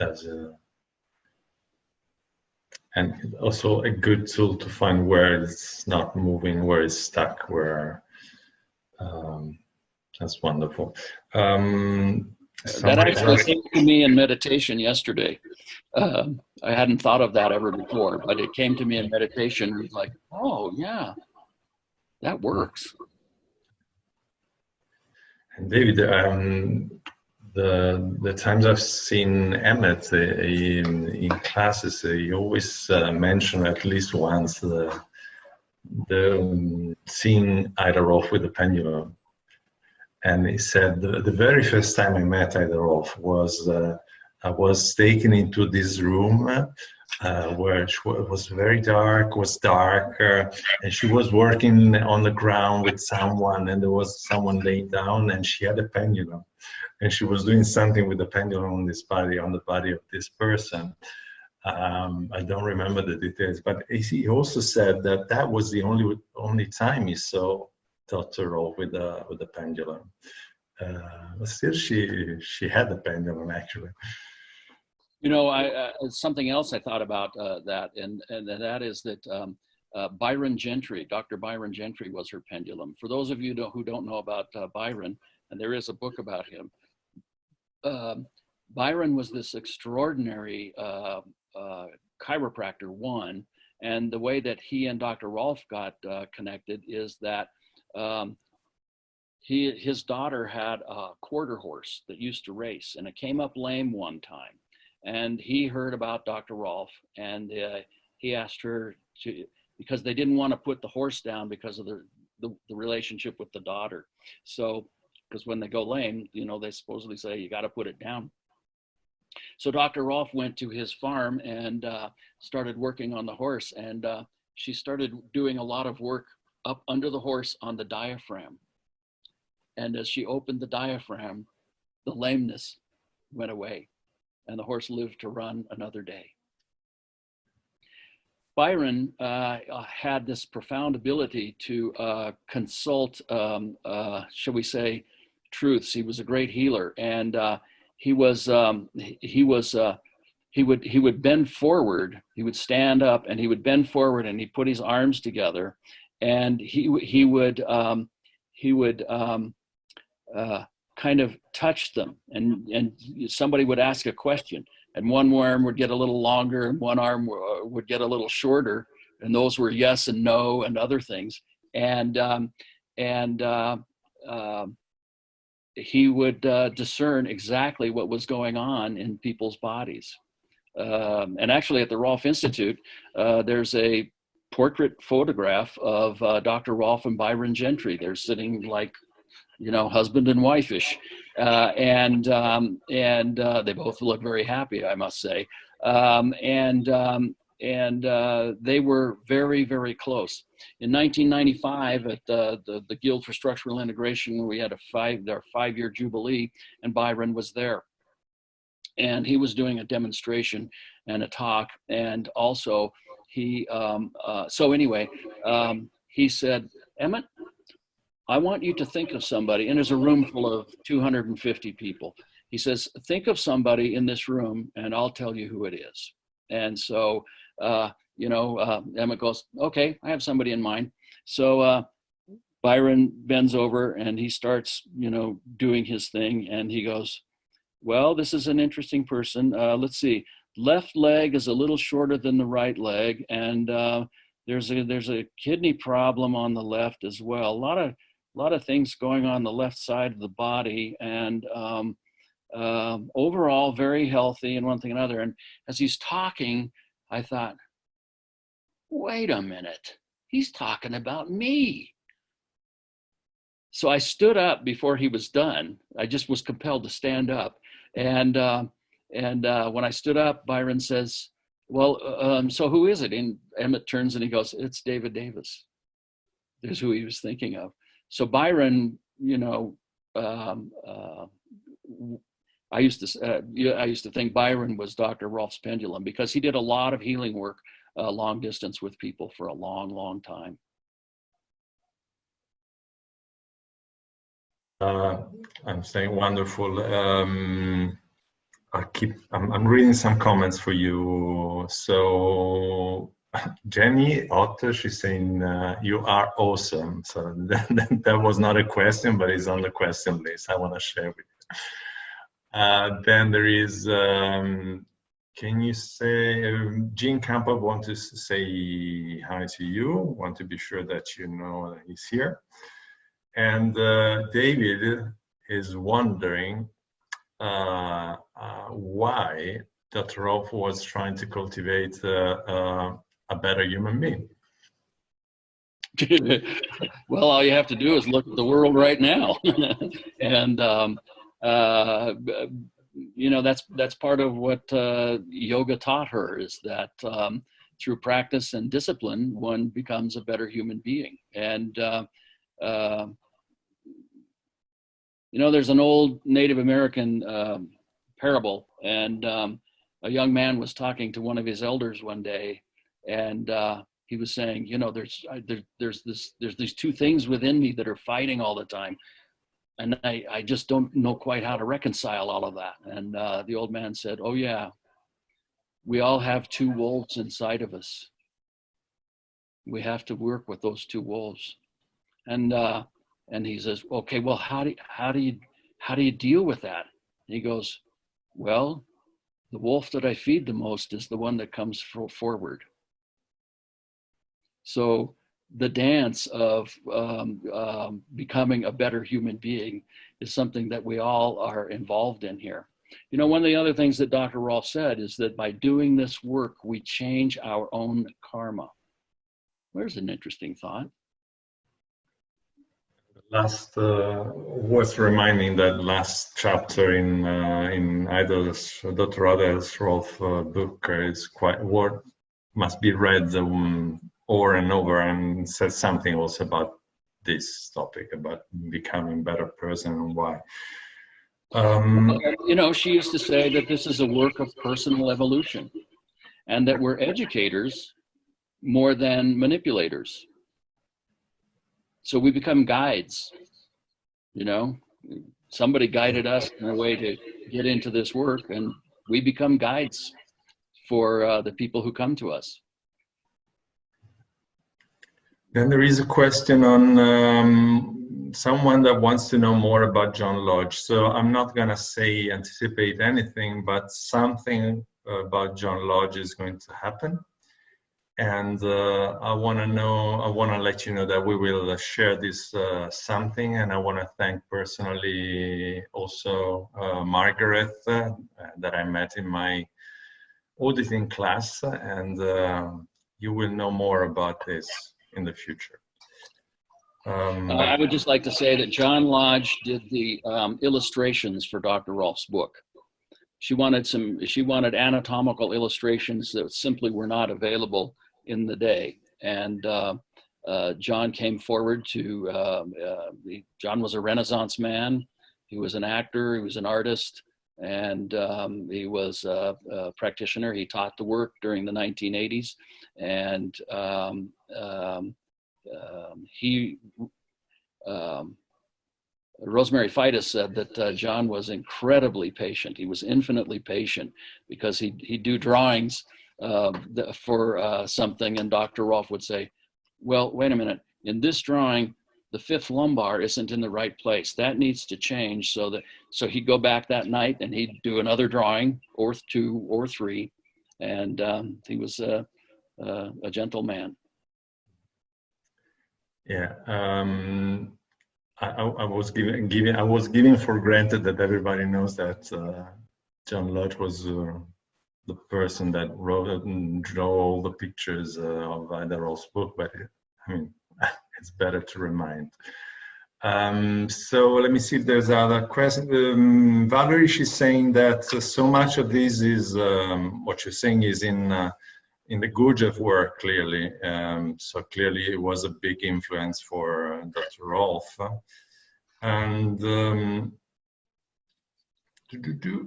and also a good tool to find where it's not moving, where it's stuck, where that's wonderful. That actually came to me in meditation yesterday. I hadn't thought of that ever before, but it came to me in meditation. It was like, oh yeah, that works. And David, the times I've seen Emmett in classes, he always mentioned at least once the seeing Ida Rolf with the pendulum. And he said the very first time I met Ida Rolf was I was taken into this room where it was very dark, and she was working on the ground with someone, and there was someone laid down, and she had a pendulum, and she was doing something with the pendulum on the body of this person. I don't remember the details, but he also said that was the only time he saw Dr. Rolf with the pendulum. But still, she had the pendulum actually. You know, something else I thought about that, and that is that Byron Gentry, Dr. Byron Gentry, was her pendulum. For those of you who don't know about Byron, and there is a book about him, Byron was this extraordinary chiropractor, one, and the way that he and Dr. Rolf got connected is that his daughter had a quarter horse that used to race, and it came up lame one time. And he heard about Dr. Rolf, and he asked her to, because they didn't want to put the horse down because of the relationship with the daughter. So, because when they go lame, you know, they supposedly say you got to put it down. So Dr. Rolf went to his farm and started working on the horse, and she started doing a lot of work up under the horse on the diaphragm. And as she opened the diaphragm, the lameness went away, and the horse lived to run another day. Byron had this profound ability to consult, shall we say, truths. He was a great healer, and he would bend forward. He would stand up, and he would bend forward, and he'd put his arms together, and he would kind of touch them, and somebody would ask a question, and one arm would get a little longer and one arm would get a little shorter, and those were yes and no and other things, and he would discern exactly what was going on in people's bodies. And actually at the Rolf Institute, there's a portrait photograph of Dr. Rolf and Byron Gentry. They're sitting like, you know, husband and wife-ish, and they both look very happy, I must say, and they were very, very close. In 1995, at the Guild for Structural Integration, we had their 5-year jubilee, and Byron was there, and he was doing a demonstration and a talk, and also he he said, "Emmett, I want you to think of somebody," and there's a room full of 250 people. He says, "Think of somebody in this room and I'll tell you who it is." And so, Emmett goes, "Okay, I have somebody in mind." So Byron bends over and he starts, doing his thing. And he goes, "Well, this is an interesting person. Let's see. Left leg is a little shorter than the right leg. And there's a kidney problem on the left as well. A lot of things going on the left side of the body, and overall very healthy, and one thing and another." And as he's talking, I thought, wait a minute, he's talking about me. So I stood up before he was done. I just was compelled to stand up. And when I stood up, Byron says, "Well, so who is it?" And Emmett turns and he goes, "It's David Davis." There's who he was thinking of. So Byron, I used to think Byron was Dr. Rolf's pendulum, because he did a lot of healing work long distance with people for a long, long time. I'm saying wonderful. I'm reading some comments for you. So Jenny Otter, she's saying you are awesome. So that was not a question, but it's on the question list. I want to share with you. Then there is, can you say, Jean Campo wants to say hi to you, want to be sure that you know that he's here. And David is wondering why Dr. Rolf was trying to cultivate a better human being. Well, all you have to do is look at the world right now. And, that's part of what yoga taught her, is that through practice and discipline, one becomes a better human being. And, there's an old Native American parable, and a young man was talking to one of his elders one day, and he was saying, there's these two things within me that are fighting all the time. And I just don't know quite how to reconcile all of that. And the old man said, oh yeah, we all have two wolves inside of us. We have to work with those two wolves. And he says, okay, well, how do you deal with that? And he goes, well, the wolf that I feed the most is the one that comes forward. So the dance of becoming a better human being is something that we all are involved in here. You know, one of the other things that Dr. Rolf said is that by doing this work, we change our own karma. There's an interesting thought. Last, worth reminding that last chapter in Dr. Adele's Rolf book is quite must be read over and over, and says something also about this topic, about becoming a better person and why. You know, she used to say that this is a work of personal evolution, and that we're educators more than manipulators. So we become guides, you know, somebody guided us in a way to get into this work, and we become guides for the people who come to us. Then there is a question on someone that wants to know more about John Lodge. So I'm not going to anticipate anything, but something about John Lodge is going to happen. And I want to let you know that we will share this something. And I want to thank personally also Margaret that I met in my auditing class. And you will know more about this in the future. I would just like to say that John Lodge did the illustrations for Dr. Rolf's book. She wanted anatomical illustrations that simply were not available in the day. And John came forward John was a Renaissance man. He was an actor, he was an artist, and he was a practitioner. He taught the work during the 1980s. And Rosemary Feitis said that John was incredibly patient. He was infinitely patient because he'd do drawings for something, and Dr. Rolf would say, well, wait a minute, in this drawing, the fifth lumbar isn't in the right place. That needs to change. So he'd go back that night and he'd do another drawing, or two or three, and he was a gentleman. Yeah, I was giving for granted that everybody knows that John Lodge was the person that wrote and drew all the pictures of Rolf's book, but I mean, it's better to remind. So let me see if there's other question. Valerie, she's saying that so much of this is what you're saying is in the Gurdjieff work, clearly. So clearly it was a big influence for Dr. Rolf. And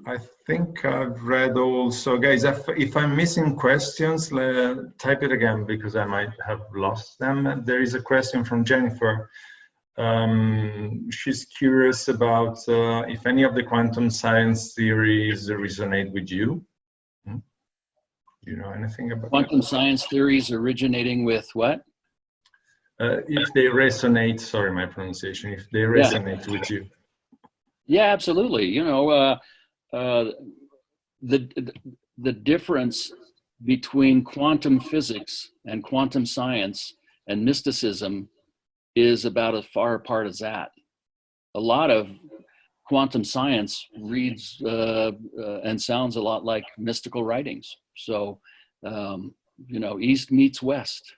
I think I've read all. So guys, if I'm missing questions, type it again because I might have lost them. There is a question from Jennifer. She's curious about if any of the quantum science theories resonate with you. Do you know anything about quantum science theories originating with what? If they resonate, sorry, my pronunciation, if they resonate with you. Yeah, absolutely. You know, the difference between quantum physics and quantum science and mysticism is about as far apart as that. A lot of quantum science reads and sounds a lot like mystical writings. So, you know, East meets West.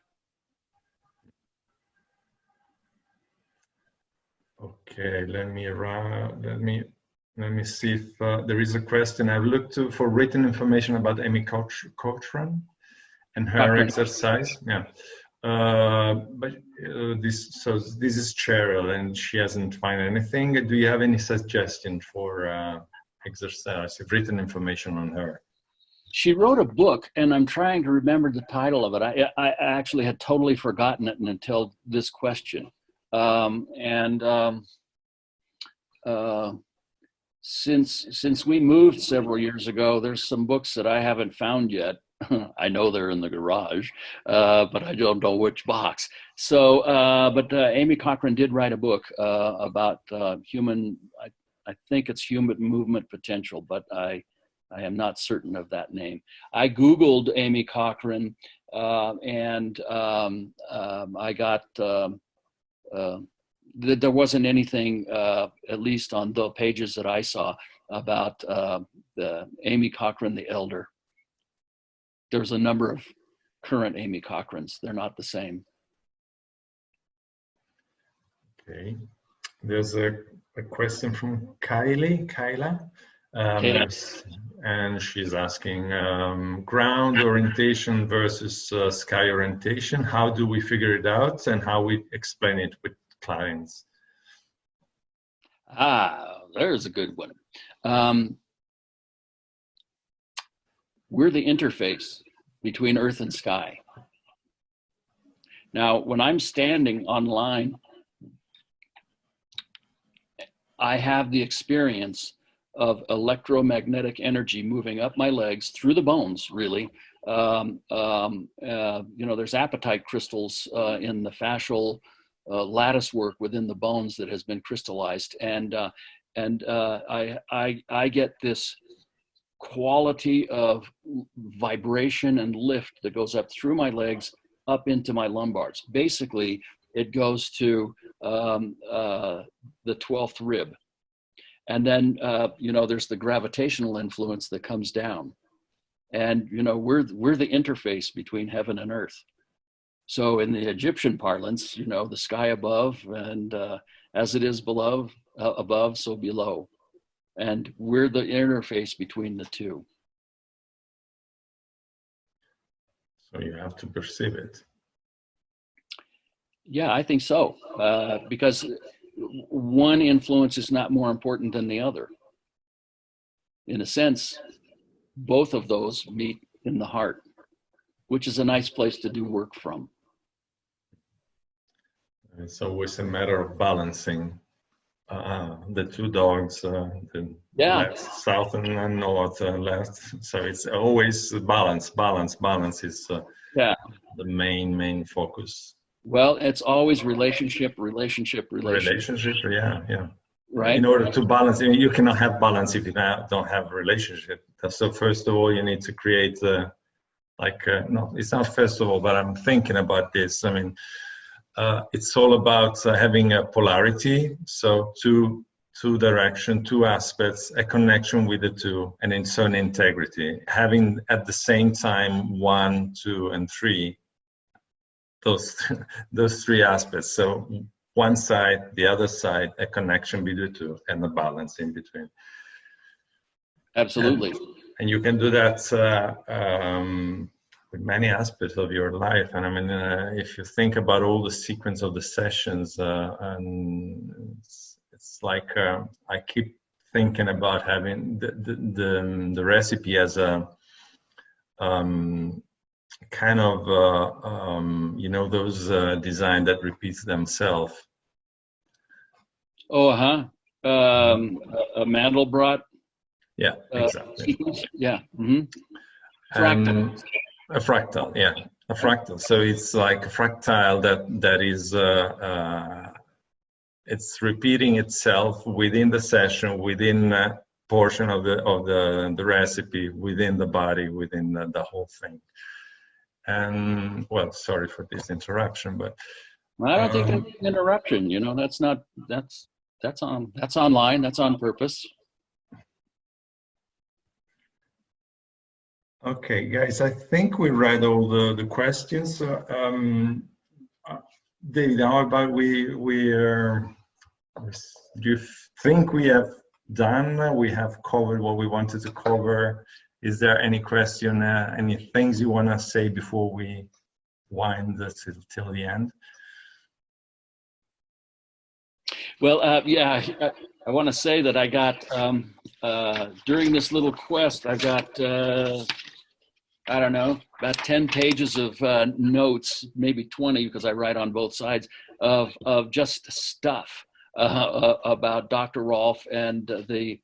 Okay, let me see if there is a question. I've looked for written information about Amy Cochran and her exercise. Yeah, but this is Cheryl, and she hasn't found anything. Do you have any suggestion for exercise? Written information on her. She wrote a book, and I'm trying to remember the title of it. I actually had totally forgotten it until this question. since we moved several years ago, there's some books that I haven't found yet. I know they're in the garage, but I don't know which box. So, but Amy Cochrane did write a book about human, I think it's human movement potential, but I am not certain of that name. I Googled Amy Cochrane and I got, there wasn't anything, at least on the pages that I saw, about the Amy Cochrane the Elder. There's a number of current Amy Cochranes. They're not the same. Okay. There's a question from Kyla. And she's asking, ground orientation versus sky orientation. How do we figure it out and how we explain it with clients? There's a good one. We're the interface between earth and sky. Now, when I'm standing online, I have the experience of electromagnetic energy moving up my legs through the bones, really. You know, there's apatite crystals in the fascial lattice work within the bones that has been crystallized. And I get this quality of vibration and lift that goes up through my legs, up into my lumbars. Basically, it goes to the 12th rib. And then, you know, there's the gravitational influence that comes down. And, you know, we're the interface between heaven and earth. So in the Egyptian parlance, you know, the sky above, and as it is below, above, so below. And we're the interface between the two. So you have to perceive it. Yeah, I think so. Because one influence is not more important than the other. In a sense, both of those meet in the heart, which is a nice place to do work from. It's always a matter of balancing the two dogs, the left, south and north, left. So it's always balance is the main focus. Well, it's always relationship. Yeah. Right. In order to balance, you cannot have balance if you don't have a relationship. So first of all, you need to create no, it's not first of all, but I'm thinking about this. I mean, it's all about having a polarity. So two direction, two aspects, a connection with the two, and in certain integrity. Having at the same time 1, 2, and 3. Those three aspects. So one side, the other side, a connection between the two, and a balance in between. Absolutely. And you can do that with many aspects of your life. And I mean, if you think about all the sequence of the sessions, and it's like I keep thinking about having the recipe as a kind of you know, those design that repeats themselves. A Mandelbrot. Yeah, exactly. Yeah. Mm-hmm. Fractal. A fractal, yeah, a fractal. So it's like a fractile that is it's repeating itself within the session, within a portion of the recipe, within the body, within the whole thing. And well, sorry for this interruption, but I don't think that's an interruption. You know, that's online. That's on purpose. Okay, guys, I think we read all the questions. David, how about do you think we have done? We have covered what we wanted to cover. Is there any question, any things you want to say before we wind this till the end? Well, yeah, I want to say that I got, during this little quest, I got, I don't know, about 10 pages of notes, maybe 20, because I write on both sides, of just stuff about Dr. Rolf and the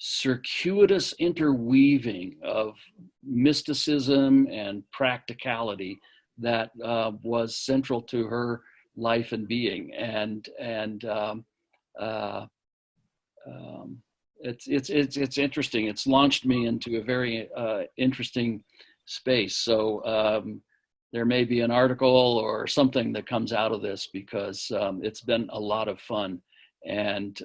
circuitous interweaving of mysticism and practicality that was central to her life and being. It's interesting. It's launched me into a very interesting space. So there may be an article or something that comes out of this, because it's been a lot of fun. And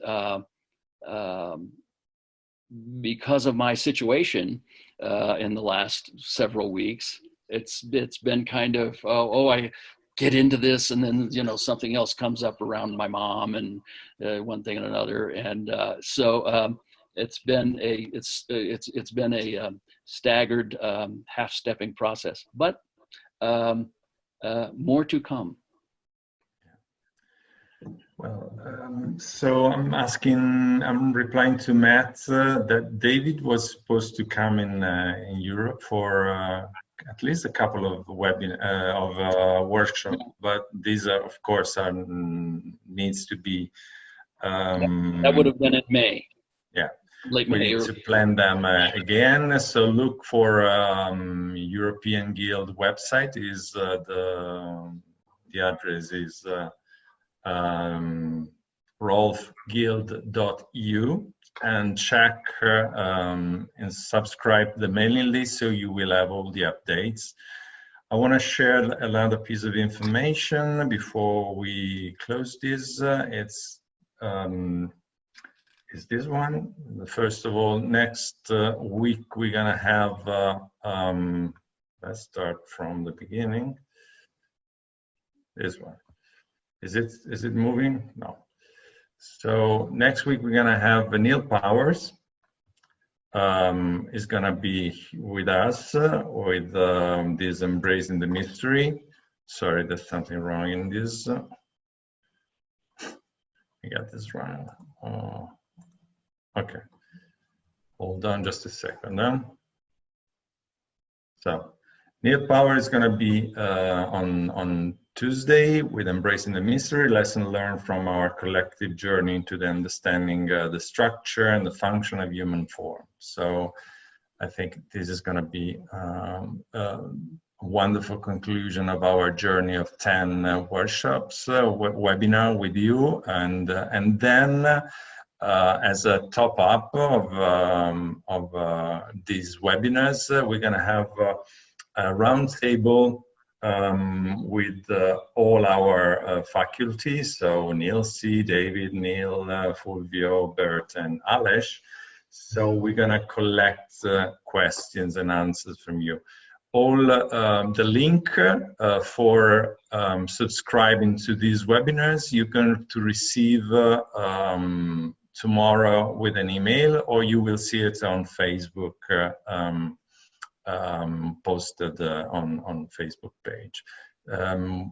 because of my situation in the last several weeks, it's been kind of, I get into this, and then something else comes up around my mom, and one thing and another, and so it's been a staggered half-stepping process, but more to come. Well, so I'm replying to Matt that David was supposed to come in Europe for at least a couple of workshops, but these are, of course, needs to be. That would have been in May. Yeah, late we May. need to plan them again. So look for European Guild website. Is the address is. rolfguild.eu, and check and subscribe the mailing list so you will have all the updates. I want to share another piece of information before we close this. It's this one. First of all, next week we're gonna have let's start from the beginning. This one. Is it moving? No. So next week we're gonna have Neil Powers. Is gonna be with us with this Embracing the Mystery. Sorry, there's something wrong in this. I got this wrong. Okay. Hold on just a second. So Neil Powers is gonna be on Tuesday with Embracing the Mystery, lesson learned from our collective journey into the understanding the structure and the function of human form. So I think this is going to be a wonderful conclusion of our journey of 10 workshops, webinar with you, and then as a top up of these webinars, we're going to have a roundtable with all our faculties, so Neil C, David, Neil, Fulvio, Bert, and Alesh. So we're gonna collect questions and answers from you. All the link for subscribing to these webinars, you're going to receive tomorrow with an email, or you will see it on Facebook. Posted on Facebook page.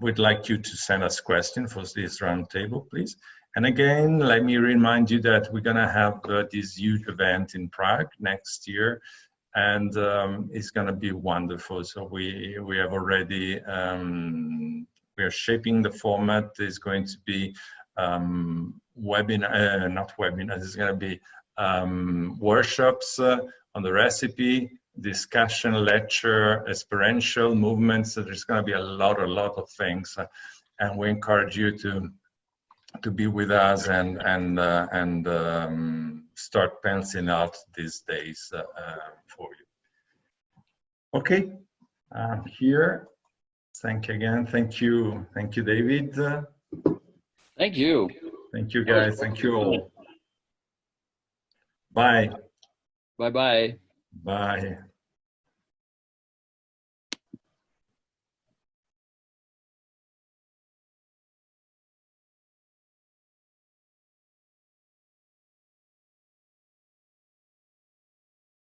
We'd like you to send us questions for this roundtable, please. And again, let me remind you that we're gonna have this huge event in Prague next year, and it's gonna be wonderful. So we have already, we are shaping the format. It's going to be webinar, not webinars, it's gonna be workshops on the recipe, discussion, lecture, experiential movements. So there's going to be a lot of things, and we encourage you to be with us and start penciling out these days for you. Okay, here. Thank you again. Thank you, David. Thank you. Thank you, guys. Thank you all. Bye. Bye-bye. Bye.